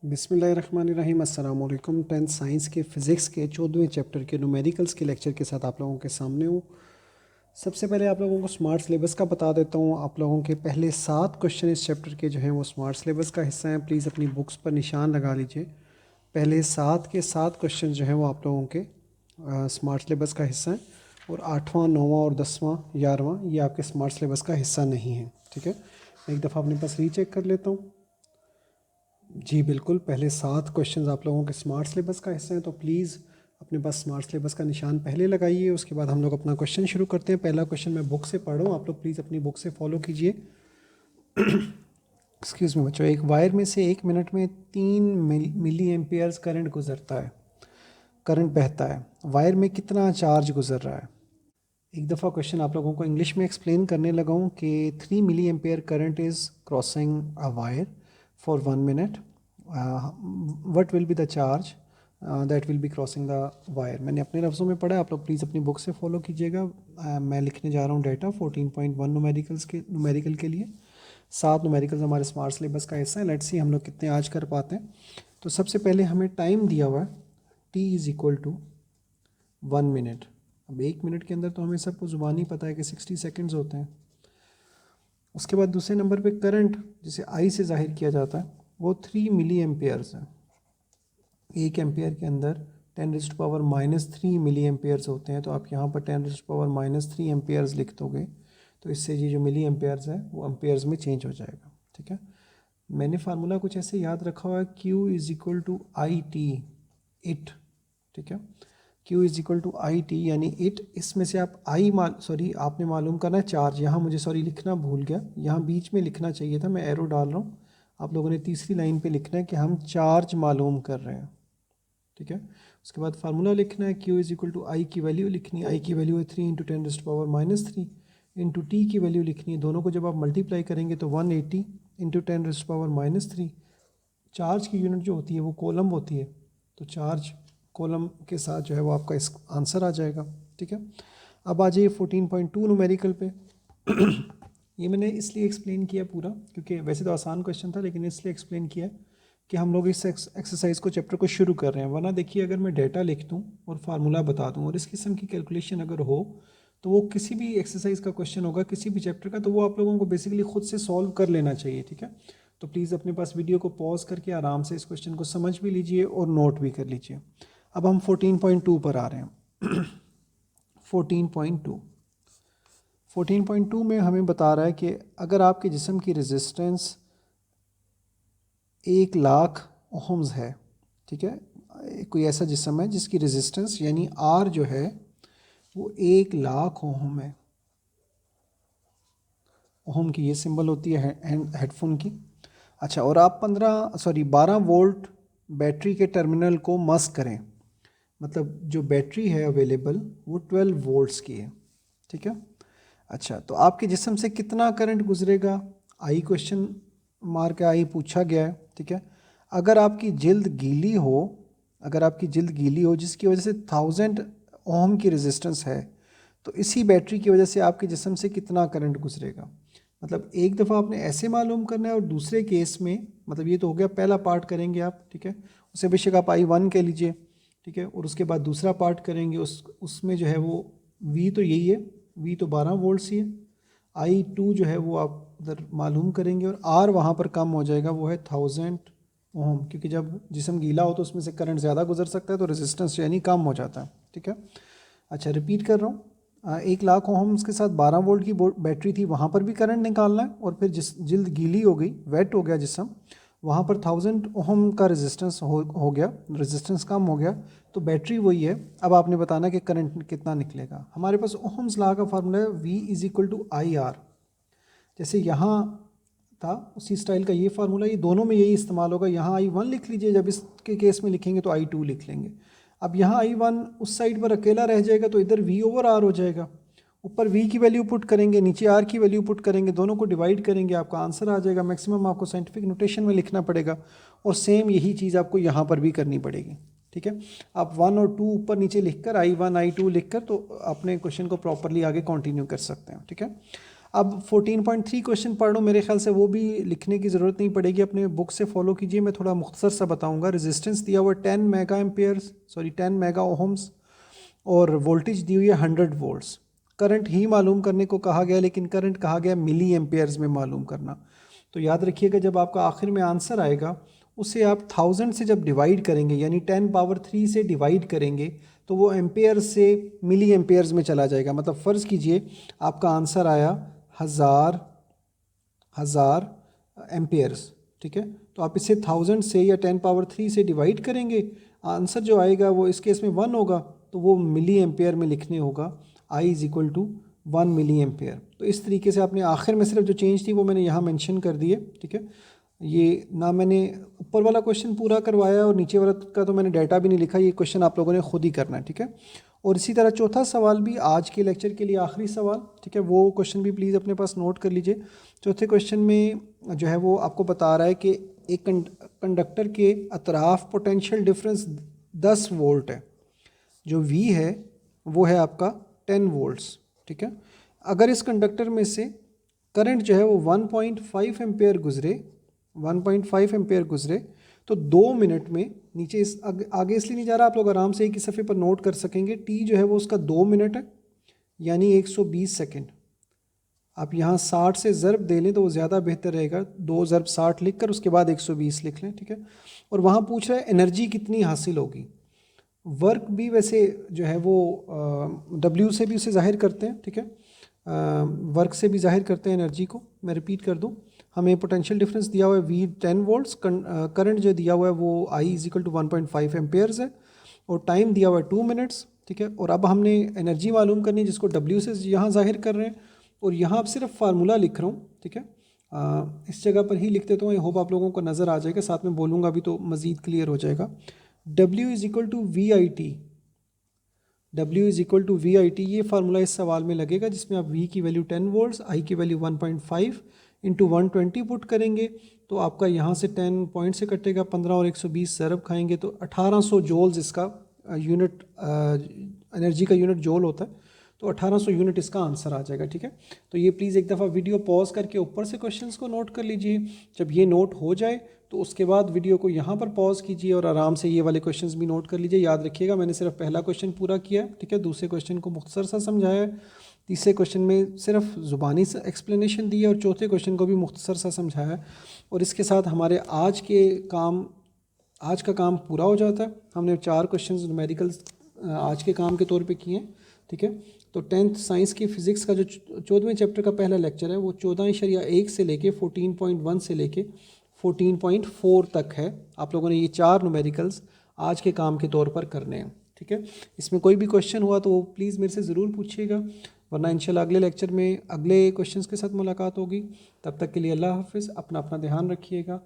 बिस्मिल्लाहिर्रहमानिर्रहीम। अस्सलाम वालेकुम। 10th साइंस के फ़िज़िक्स के 14वें चैप्टर के न्यूमेरिकल्स के लेक्चर के साथ आप लोगों के सामने हूँ। सबसे पहले आप लोगों को स्मार्ट सिलेबस का बता देता हूँ। आप लोगों के पहले 7 क्वेश्चन इस चैप्टर के जो हैं वो स्मार्ट सिलेबस का हिस्सा हैं। प्लीज़ अपनी बुक्स पर निशान लगा लीजिए। पहले 7 के 7 क्वेश्चन जो हैं वो आप लोगों के स्मार्ट सिलेबस का हिस्सा हैं, और 8वां 9वां और 10वां 11वां ये आपके स्मार्ट सिलेबस का हिस्सा नहीं है। ठीक है, एक दफ़ा अपने पास रीचेक कर लेता हूँ। जी बिल्कुल, पहले 7 क्वेश्चंस आप लोगों के स्मार्ट सिलेबस का हिस्सा हैं, तो प्लीज़ अपने पास स्मार्ट सिलेबस का निशान पहले लगाइए। उसके बाद हम लोग अपना क्वेश्चन शुरू करते हैं। पहला क्वेश्चन मैं बुक से पढ़ रहा हूँ, आप लोग प्लीज़ अपनी बुक से फॉलो कीजिए। एक्सक्यूज़ मी बच्चों, एक वायर में से 1 मिनट में 3 मिली एम्पियर्स करंट गुजरता है, करंट बहता है। वायर में कितना चार्ज गुजर रहा है? एक दफ़ा क्वेश्चन आप लोगों को इंग्लिश में एक्सप्लेन करने लगा हूँ कि 3 milli ampere current is crossing a wire for 1 minute. What will be the charge that will be crossing the wire. मैंने अपने लफ्ज़ों में पढ़ा, आप लोग प्लीज़ अपनी बुक से फॉलो कीजिएगा। मैं लिखने जा रहा हूँ डेटा 14.1 न्यूमेरिकल के लिए। 7 न्यूमेरिकल्स हमारे स्मार्ट सिलेबस का हिस्सा है। लेट्स सी हम लोग कितने आज कर पाते हैं। तो सबसे पहले हमें टाइम दिया हुआ है, t is equal to 1 minute. अब 1 मिनट के अंदर तो हमें सबको ज़ुबानी पता है कि 60 सेकंड्स होते हैं। उसके बाद दूसरे नंबर पे करंट, जिसे आई से जाहिर किया जाता है, वो 3 मिली एम्पेयर्स है। 1 एम्पेयर के अंदर 10⁻³ मिली एम्पेयर्स होते हैं। तो आप यहाँ पर 10⁻³ एम्पेयर्स लिख दोगे, तो इससे ये जो मिली एम्पेयर्स है वो एम्पेयर्स में चेंज हो जाएगा। ठीक है, मैंने फार्मूला कुछ ऐसे याद रखा हुआ है, Q is equal to I T, it. ठीक है, Q is equal to I T यानी इट। इसमें से आप आपने मालूम करना है चार्ज। यहाँ मुझे लिखना भूल गया, यहाँ बीच में लिखना चाहिए था, मैं एरो डाल रहा हूँ। आप लोगों ने तीसरी लाइन पे लिखना है कि हम चार्ज मालूम कर रहे हैं। ठीक है, उसके बाद फार्मूला लिखना है, Q इज़ इक्वल टू आई की वैल्यू लिखनी है। आई की वैल्यू है 3 × 10⁻³ इंटू टी की वैल्यू लिखनी है। दोनों को जब आप मल्टीप्लाई करेंगे तो 180 × 10⁻³ चार्ज की यूनिट जो होती है वो कॉलम होती है, तो चार्ज कॉलम के साथ जो है वो आपका इस आंसर आ जाएगा। ठीक है, अब आ जाइए 14.2 न्यूमेरिकल पे। ये मैंने इसलिए एक्सप्लेन किया पूरा, क्योंकि वैसे तो आसान क्वेश्चन था, लेकिन इसलिए एक्सप्लेन किया कि हम लोग इस एक्सरसाइज को, चैप्टर को शुरू कर रहे हैं। वरना देखिए, अगर मैं डेटा लिख दूँ और फार्मूला बता दूँ और इस किस्म की कैलकुलेशन अगर हो, तो वो किसी भी एक्सरसाइज का क्वेश्चन होगा, किसी भी चैप्टर का, तो वो आप लोगों को बेसिकली खुद से सॉल्व कर लेना चाहिए। ठीक है, तो प्लीज़ अपने पास वीडियो को पॉज करके आराम से इस क्वेश्चन को समझ भी लीजिए और नोट भी कर लीजिए। अब हम 14.2 पर आ रहे हैं। 14.2 14.2 में हमें बता रहा है कि अगर आपके जिस्म की रेजिस्टेंस 1,00,000 ओहम्स है। ठीक है, कोई ऐसा जिस्म है जिसकी रेजिस्टेंस यानी आर जो है वो 1,00,000 ओहम है। ओहम की ये सिंबल होती है हेडफोन की। अच्छा, और आप 12 वोल्ट बैटरी के टर्मिनल को मस करें, मतलब जो बैटरी है अवेलेबल वो 12 वोल्ट्स की है। ठीक है, अच्छा, तो आपके जिस्म से कितना करंट गुजरेगा? आई क्वेश्चन मार्क आई पूछा गया है। ठीक है, अगर आपकी जिल्द गीली हो, जिसकी वजह से 1000 ओम की रेजिस्टेंस है, तो इसी बैटरी की वजह से आपके जिस्म से कितना करंट गुजरेगा? मतलब एक दफ़ा आपने ऐसे मालूम करना है, और दूसरे केस में, मतलब ये तो हो गया पहला पार्ट करेंगे आप। ठीक है, उसे बेशक आप I1 कह लीजिए। ठीक है, और उसके बाद दूसरा पार्ट करेंगे, उसमें जो है वो V तो यही है, V तो 12 वोल्ट्स ही है। I2 जो है वो आप उधर मालूम करेंगे, और R वहाँ पर कम हो जाएगा, वो है 1000 ओम, क्योंकि जब जिस्म गीला हो तो उसमें से करंट ज़्यादा गुजर सकता है, तो रेजिस्टेंस यानी कम हो जाता है। ठीक है, अच्छा रिपीट कर रहा हूँ, 1,00,000 ओहम्स के साथ 12 वोल्ट की बैटरी थी, वहाँ पर भी करंट निकालना है। और फिर जिस जिल्द गीली हो गई, वेट हो गया जिस्म, वहाँ पर 1000 ओहम का रेजिस्टेंस हो गया, रेजिस्टेंस कम हो गया, तो बैटरी वही है। अब आपने बताना कि करंट कितना निकलेगा। हमारे पास ओहम्स लॉ का फार्मूला है, V is equal to IR। जैसे यहाँ था उसी स्टाइल का ये फार्मूला, ये दोनों में यही इस्तेमाल होगा। यहाँ I1 लिख लीजिए, जब इसके केस में लिखेंगे तो I2 लिख लेंगे। अब यहाँ I1 उस साइड पर अकेला रह जाएगा, तो इधर V/R हो जाएगा। ऊपर V की वैल्यू पुट करेंगे, नीचे R की वैल्यू पुट करेंगे, दोनों को डिवाइड करेंगे, आपका आंसर आ जाएगा। मैक्सिमम आपको साइंटिफिक नोटेशन में लिखना पड़ेगा, और सेम यही चीज़ आपको यहाँ पर भी करनी पड़ेगी। ठीक है, आप 1 और 2 ऊपर नीचे लिखकर I1 I2 लिखकर तो अपने क्वेश्चन को प्रॉपरली आगे कंटिन्यू कर सकते हैं। ठीक है, अब 14.3 क्वेश्चन पढ़ लो, मेरे ख्याल से वो भी लिखने की ज़रूरत नहीं पड़ेगी, अपने बुक से फॉलो कीजिए। मैं थोड़ा मुख्तसर सा बताऊंगा। रेजिस्टेंस दिया हुआ 10 mega amperes, sorry 10 mega ohms, और वोल्टेज दी हुई है 100 वोल्ट्स। करंट ही मालूम करने को कहा गया, लेकिन करंट कहा गया मिली एम्पेयर्स में मालूम करना। तो याद रखिएगा, जब आपका आखिर में आंसर आएगा उसे आप 1000 से जब डिवाइड करेंगे, यानी 10 पावर 3 से डिवाइड करेंगे, तो वो एम्पेयर से मिली एम्पेयर्स में चला जाएगा। मतलब फ़र्ज़ कीजिए आपका आंसर आया हज़ार एम्पेयर्स, ठीक है। तो आप इसे 1000 से या 10 पावर 3 से डिवाइड करेंगे, आंसर जो आएगा वो इस केस में 1 होगा, तो वो मिली एम्पेयर में लिखने होगा I is equal to 1 milli ampere. तो इस तरीके से आपने आखिर में सिर्फ जो चेंज थी वो मैंने यहाँ मेंशन कर दी है, ठीक है। ये ना मैंने ऊपर वाला क्वेश्चन पूरा करवाया और नीचे वाला का तो मैंने डाटा भी नहीं लिखा, ये क्वेश्चन आप लोगों ने खुद ही करना है, ठीक है। और इसी तरह चौथा सवाल भी आज के लेक्चर के लिए आखिरी सवाल, ठीक है, वो क्वेश्चन भी प्लीज़ अपने पास नोट कर लीजिए। चौथे क्वेश्चन में जो है वो आपको बता रहा है कि एक कंडक्टर के अतराफ पोटेंशियल डिफरेंस 10 वोल्ट है, जो V है वो है आपका 10 वोल्ट्स, ठीक है। अगर इस कंडक्टर में से करंट जो है वो 1.5 एम्पेयर गुजरे, 1.5 एम्पेयर गुजरे, तो 2 मिनट में, नीचे इस आगे इसलिए नहीं जा रहा, आप लोग आराम से एक ही सफ़े पर नोट कर सकेंगे। T जो है वो उसका 2 मिनट है, यानी 120 सेकेंड। आप यहाँ 60 से ज़रब दे लें तो वो ज़्यादा बेहतर रहेगा, 2 ज़रब 60 लिख कर उसके बाद 120 लिख लें, ठीक है। और वहाँ पूछ रहा है एनर्जी कितनी हासिल होगी। वर्क भी वैसे जो है वो W से भी उसे ज़ाहिर करते हैं, ठीक है, वर्क से भी ज़ाहिर करते हैं एनर्जी को। मैं रिपीट कर दूं, हमें पोटेंशियल डिफरेंस दिया हुआ है V 10 वोल्ट्स, करंट जो दिया हुआ है वो I is equal to 1.5 amperes है, और टाइम दिया हुआ है 2 मिनट्स, ठीक है। और अब हमने एनर्जी मालूम करनी है जिसको W से यहाँ ज़ाहिर कर रहे हैं, और यहाँ अब सिर्फ फार्मूला लिख रहा हूँ, ठीक है। इस जगह पर ही लिख देता हूँ, आई होप आप लोगों को नज़र आ जाएगा, साथ में बोलूँगा भी तो मज़ीद क्लियर हो जाएगा। W is equal to VIT, W is equal to VIT, ये फार्मूला इस सवाल में लगेगा, जिसमें आप V की वैल्यू 10 वोल्ट्स, I की वैल्यू 1.5 इंटू 120 पुट करेंगे, तो आपका यहाँ से 10 पॉइंट से कटेगा 15 और 120 ज़रब खाएंगे तो 1800 जोल्स इसका यूनिट, एनर्जी का यूनिट जोल होता है, तो 1800 यूनिट इसका आंसर आ जाएगा, ठीक है। तो ये प्लीज़ एक दफ़ा वीडियो पॉज करके ऊपर से क्वेश्चंस को नोट कर लीजिए। जब ये नोट हो जाए तो उसके बाद वीडियो को यहाँ पर पॉज कीजिए और आराम से ये वाले क्वेश्चंस भी नोट कर लीजिए। याद रखिएगा, मैंने सिर्फ पहला क्वेश्चन पूरा किया है, ठीक है, दूसरे क्वेश्चन को मुख्तसर सा समझाया है, तीसरे क्वेश्चन में सिर्फ ज़ुबानी से एक्सप्लेनेशन दी है, और चौथे क्वेश्चन को भी मुख्तसर सा समझाया है। और इसके साथ हमारे आज का काम पूरा हो जाता है। हमने 4 क्वेश्चंस न्यूमेरिकल्स आज के काम के तौर पे किए हैं, ठीक है। तो 10th साइंस की फ़िज़िक्स का जो 14वें चैप्टर का पहला लेक्चर है वो 14.1 से लेके 14.1 से लेके 14.4 तक है। आप लोगों ने ये 4 न्यूमेरिकल्स आज के काम के तौर पर करने हैं, ठीक है। इसमें कोई भी क्वेश्चन हुआ तो प्लीज़ मेरे से ज़रूर पूछिएगा, वरना इंशाल्लाह अगले लेक्चर में अगले क्वेश्चंस के साथ मुलाकात होगी। तब तक के लिए अल्लाह हाफ़िज़, अपना ध्यान रखिएगा।